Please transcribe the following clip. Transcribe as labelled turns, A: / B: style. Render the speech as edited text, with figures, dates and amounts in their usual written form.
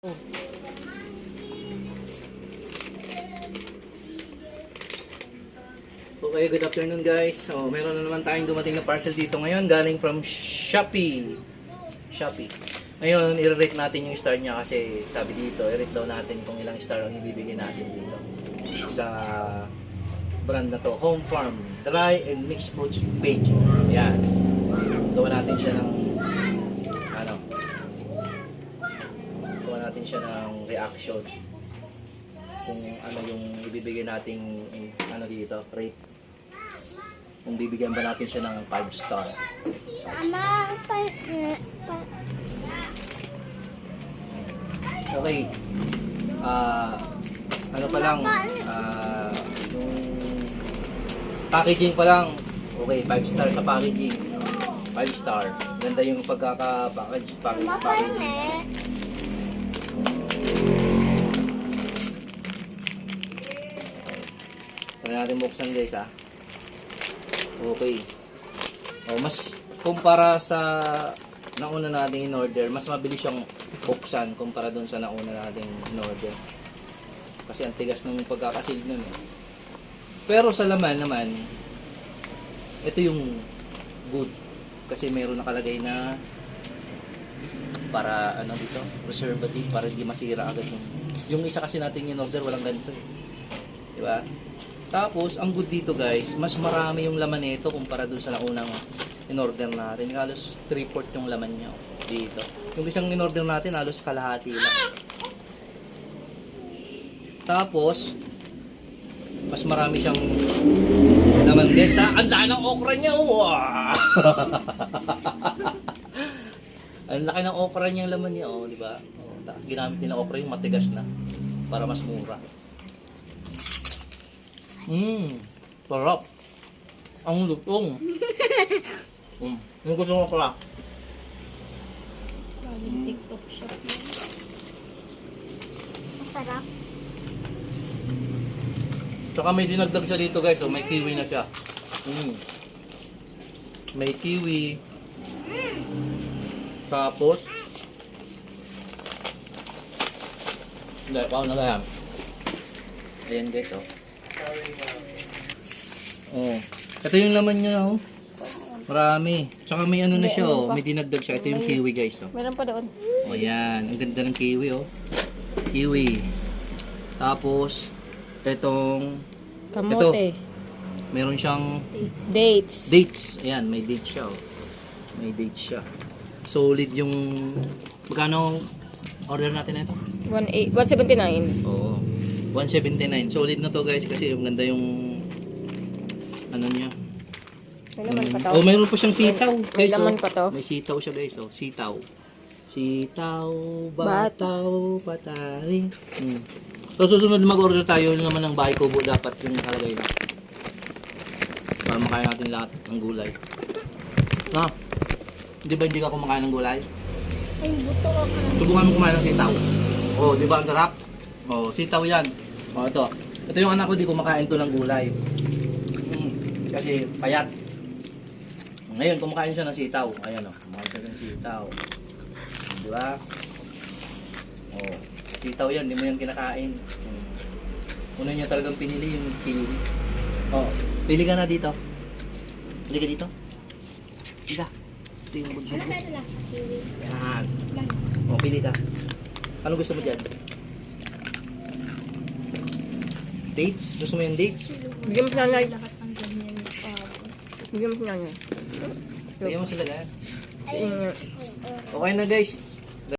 A: Okay, good afternoon guys. So, meron na naman tayong dumating na parcel dito ngayon galing from Shopee. Ngayon, i-rate natin yung star niya kasi sabi dito, i-rate daw natin kung ilang star ang ibibigay natin dito sa brand na to, Home Farm Dry and Mixed Fruits Page. Yan. Gawa natin siya ng reaction kung ano yung ibibigay nating dito, rate. Kung bibigyan ba natin siya ng 5 star. Okay. Ano pa lang, yung packaging pa lang. Okay, 5 star sa packaging. 5 star. Ganda yung packaging. Pwede natin buksan guys Okay. Mas kumpara sa nauna nating in-order, mas mabilis siyang buksan kumpara dun sa nauna nating in-order. Kasi ang tigas ng pagkakasil nun Pero sa laman naman, ito yung good. Kasi mayroon nakalagay na para dito, preservative, para hindi masira agad yung isa kasi nating in-order, walang ganito Diba? Tapos, ang good dito guys, mas marami yung laman nito kumpara dun sa naunang in-order natin. Halos 3/4 yung laman niya dito. Yung isang in-order natin, halos kalahati lang. Tapos, mas marami siyang laman guys. Ang laki ng okra niya. Wow! Ang laki ng okra niya yung laman niya. Diba? Ginamit nila okra yung matigas na para mas mura. Sarap. Ang lutong. Yung gusto mo pala.
B: TikTok shop yan. Masarap.
A: Tsaka may dinagdag siya dito guys. May kiwi na siya. May kiwi. Tapos hindi, pao na kaya. Ayan guys Ito yung laman niya Marami. Tsaka may na siya may dinagdag siya. Ito yung kiwi guys
B: Meron pa doon.
A: Ayan, ang ganda ng kiwi Kiwi. Tapos itong
B: Kamote.
A: meron siyang
B: Dates.
A: Ayan, may date siya May date siya. Solid yung magkano order natin ito?
B: 179.
A: Oo. 179. Solid na to guys kasi yung ganda yung niya.
B: May laman pa to.
A: Mayroon pa siyang sitaw.
B: May
A: Guys,
B: laman pa to.
A: May sitaw siya guys Sitaw, bataw, patay. So susunod mag-order tayo naman ng bahay kubo dapat yung nakalagay na. Para makain natin lahat ng gulay. Di ba hindi ka kumakain ng gulay?
B: Ay, buto ka.
A: Subukan mo kumain ng sitaw. Di ba ang sarap? Sitaw yan. Ito. Ito yung anak ko, di kumakain to ng gulay. Kasi payat. Ngayon, kumakain siya ng sitaw. Ayan kumakain siya ng sitaw. Di ba? Sitaw yan, di mo yan kinakain. Una niya talagang pinili yung kiwi. Pili ka na dito. Pili ka dito. Pili ka. Ito yung bunso mo. Yan. Pili ka. Ano gusto mo dyan? Dates? Gusto mo yung dates?
B: Bigyan mo siya like. Bigyan mo siya like.
A: Bigyan mo sila yan.
B: Sa inyo.
A: Okay na guys.